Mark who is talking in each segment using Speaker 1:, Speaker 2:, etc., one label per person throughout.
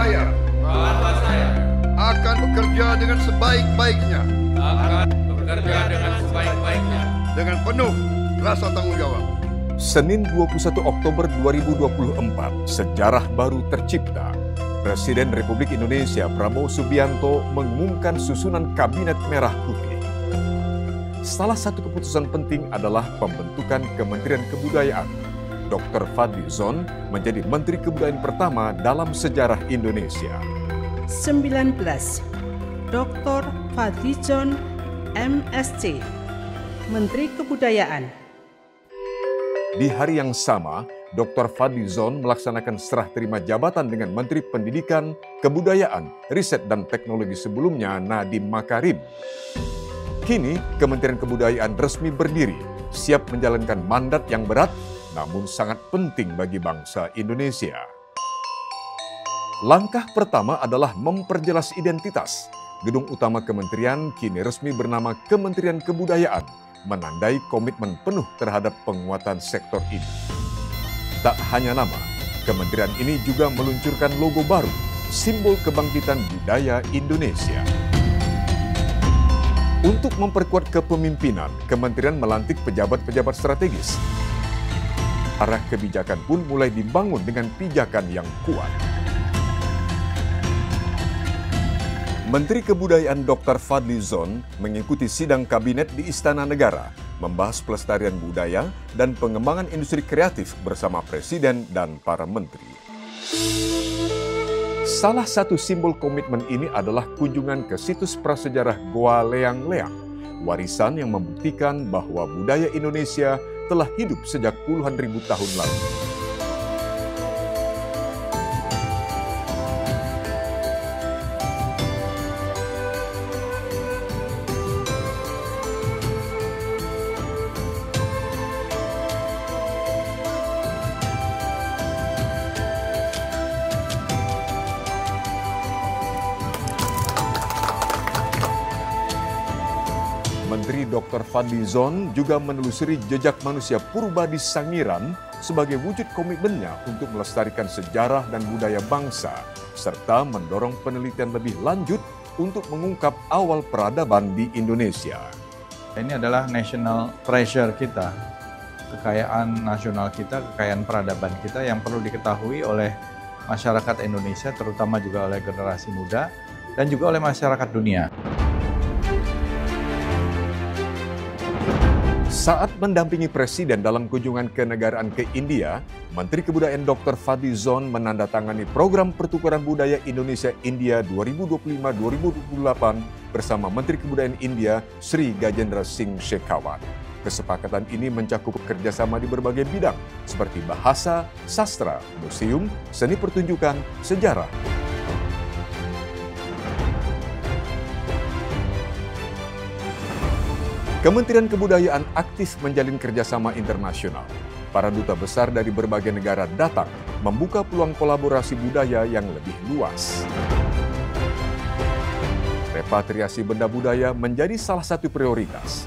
Speaker 1: bahwa saya
Speaker 2: akan bekerja dengan sebaik-baiknya dengan penuh rasa tanggung jawab.
Speaker 3: Senin 21 Oktober 2024, sejarah baru tercipta. Presiden Republik Indonesia Prabowo Subianto mengumumkan susunan Kabinet Merah Putih. Salah satu keputusan penting adalah pembentukan Kementerian Kebudayaan. Dr. Fadly Zon menjadi Menteri Kebudayaan pertama dalam sejarah Indonesia.
Speaker 4: 19. Dr. Fadly Zon, MSc, Menteri Kebudayaan.
Speaker 3: Di hari yang sama, Dr. Fadly Zon melaksanakan serah terima jabatan dengan Menteri Pendidikan, Kebudayaan, Riset dan Teknologi sebelumnya Nadiem Makarim. Kini, Kementerian Kebudayaan resmi berdiri, siap menjalankan mandat yang berat, namun sangat penting bagi bangsa Indonesia. Langkah pertama adalah memperjelas identitas. Gedung utama kementerian kini resmi bernama Kementerian Kebudayaan, menandai komitmen penuh terhadap penguatan sektor ini. Tak hanya nama, kementerian ini juga meluncurkan logo baru, simbol kebangkitan budaya Indonesia. Untuk memperkuat kepemimpinan, kementerian melantik pejabat-pejabat strategis. Arah kebijakan pun mulai dibangun dengan pijakan yang kuat. Menteri Kebudayaan Dr. Fadly Zon mengikuti sidang kabinet di Istana Negara, membahas pelestarian budaya dan pengembangan industri kreatif bersama Presiden dan para menteri. Salah satu simbol komitmen ini adalah kunjungan ke situs prasejarah Goa Leang-Leang, warisan yang membuktikan bahwa budaya Indonesia telah hidup sejak puluhan ribu tahun lalu. Menteri Dr. Fadly Zon juga menelusuri jejak manusia purba di Sangiran sebagai wujud komitmennya untuk melestarikan sejarah dan budaya bangsa, serta mendorong penelitian lebih lanjut untuk mengungkap awal peradaban di Indonesia.
Speaker 5: Ini adalah national treasure kita, kekayaan nasional kita, kekayaan peradaban kita yang perlu diketahui oleh masyarakat Indonesia, terutama juga oleh generasi muda dan juga oleh masyarakat dunia.
Speaker 3: Saat mendampingi Presiden dalam kunjungan kenegaraan ke India, Menteri Kebudayaan Dr. Fadly Zon menandatangani program pertukaran budaya Indonesia-India 2025-2028 bersama Menteri Kebudayaan India Sri Gajendra Singh Shekhawat. Kesepakatan ini mencakup kerjasama di berbagai bidang seperti bahasa, sastra, museum, seni pertunjukan, sejarah. Kementerian Kebudayaan aktif menjalin kerjasama internasional. Para duta besar dari berbagai negara datang, membuka peluang kolaborasi budaya yang lebih luas. Repatriasi benda budaya menjadi salah satu prioritas.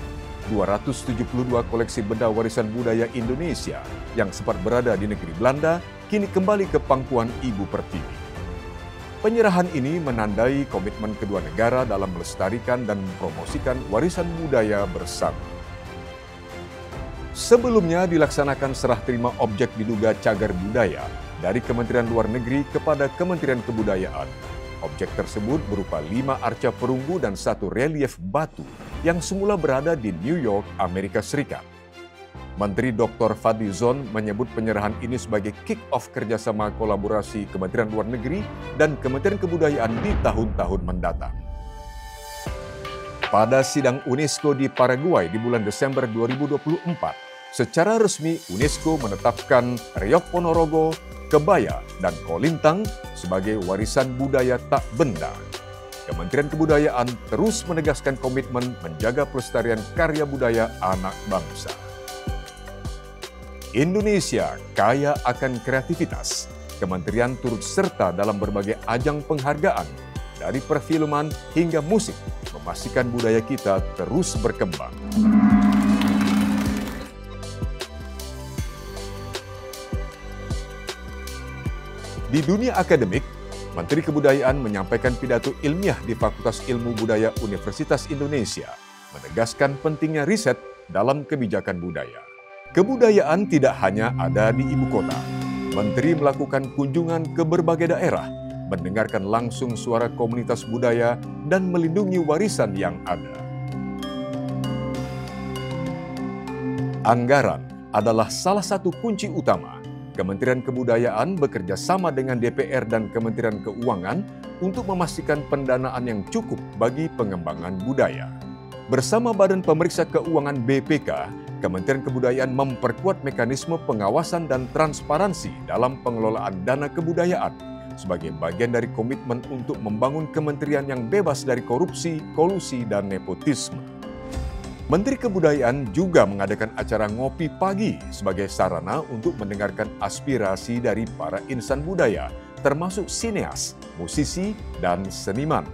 Speaker 3: 272 koleksi benda warisan budaya Indonesia yang sempat berada di negeri Belanda, kini kembali ke pangkuan Ibu Pertiwi. Penyerahan ini menandai komitmen kedua negara dalam melestarikan dan mempromosikan warisan budaya bersama. Sebelumnya dilaksanakan serah terima objek diduga cagar budaya dari Kementerian Luar Negeri kepada Kementerian Kebudayaan. Objek tersebut berupa 5 arca perunggu dan 1 relief batu yang semula berada di New York, Amerika Serikat. Menteri Dr. Fadly Zon menyebut penyerahan ini sebagai kick-off kerjasama kolaborasi Kementerian Luar Negeri dan Kementerian Kebudayaan di tahun-tahun mendatang. Pada sidang UNESCO di Paraguay di bulan Desember 2024, secara resmi UNESCO menetapkan Reog Ponorogo, Kebaya, dan Kolintang sebagai warisan budaya tak benda. Kementerian Kebudayaan terus menegaskan komitmen menjaga pelestarian karya budaya anak bangsa. Indonesia kaya akan kreativitas. Kementerian turut serta dalam berbagai ajang penghargaan, dari perfilman hingga musik, memastikan budaya kita terus berkembang. Di dunia akademik, Menteri Kebudayaan menyampaikan pidato ilmiah di Fakultas Ilmu Budaya Universitas Indonesia, menegaskan pentingnya riset dalam kebijakan budaya. Kebudayaan tidak hanya ada di ibu kota. Menteri melakukan kunjungan ke berbagai daerah, mendengarkan langsung suara komunitas budaya dan melindungi warisan yang ada. Anggaran adalah salah satu kunci utama. Kementerian Kebudayaan bekerja sama dengan DPR dan Kementerian Keuangan untuk memastikan pendanaan yang cukup bagi pengembangan budaya. Bersama Badan Pemeriksa Keuangan BPK, Kementerian Kebudayaan memperkuat mekanisme pengawasan dan transparansi dalam pengelolaan dana kebudayaan sebagai bagian dari komitmen untuk membangun kementerian yang bebas dari korupsi, kolusi, dan nepotisme. Menteri Kebudayaan juga mengadakan acara ngopi pagi sebagai sarana untuk mendengarkan aspirasi dari para insan budaya, termasuk sineas, musisi, dan seniman.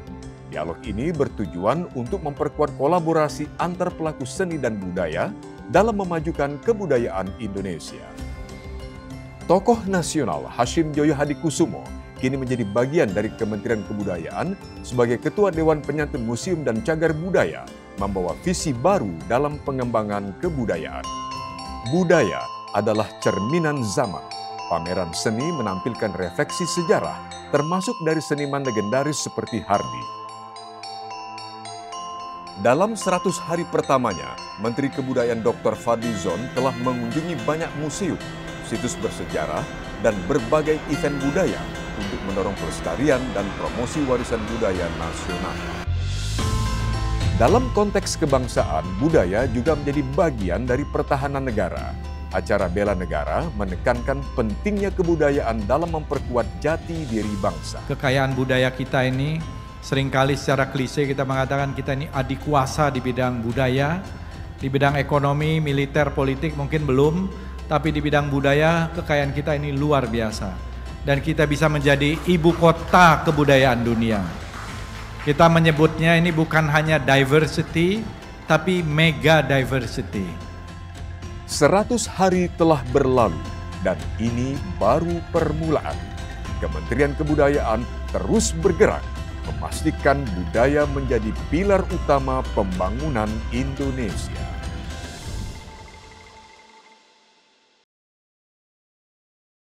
Speaker 3: Dialog ini bertujuan untuk memperkuat kolaborasi antar pelaku seni dan budaya dalam memajukan kebudayaan Indonesia. Tokoh nasional Hashim Joyo Hadikusumo kini menjadi bagian dari Kementerian Kebudayaan sebagai Ketua Dewan Penyantun Museum dan Cagar Budaya, membawa visi baru dalam pengembangan kebudayaan. Budaya adalah cerminan zaman. Pameran seni menampilkan refleksi sejarah, termasuk dari seniman legendaris seperti Hardi. Dalam 100 hari pertamanya, Menteri Kebudayaan Dr. Fadlizon telah mengunjungi banyak museum, situs bersejarah, dan berbagai event budaya untuk mendorong pelestarian dan promosi warisan budaya nasional. Dalam konteks kebangsaan, budaya juga menjadi bagian dari pertahanan negara. Acara Bela Negara menekankan pentingnya kebudayaan dalam memperkuat jati diri bangsa.
Speaker 5: Kekayaan budaya kita ini seringkali secara klise kita mengatakan kita ini adikuasa di bidang budaya, di bidang ekonomi, militer, politik mungkin belum, tapi di bidang budaya kekayaan kita ini luar biasa. Dan kita bisa menjadi ibu kota kebudayaan dunia. Kita menyebutnya ini bukan hanya diversity, tapi mega diversity.
Speaker 3: 100 hari telah berlalu dan ini baru permulaan. Kementerian Kebudayaan terus bergerak memastikan budaya menjadi pilar utama pembangunan Indonesia.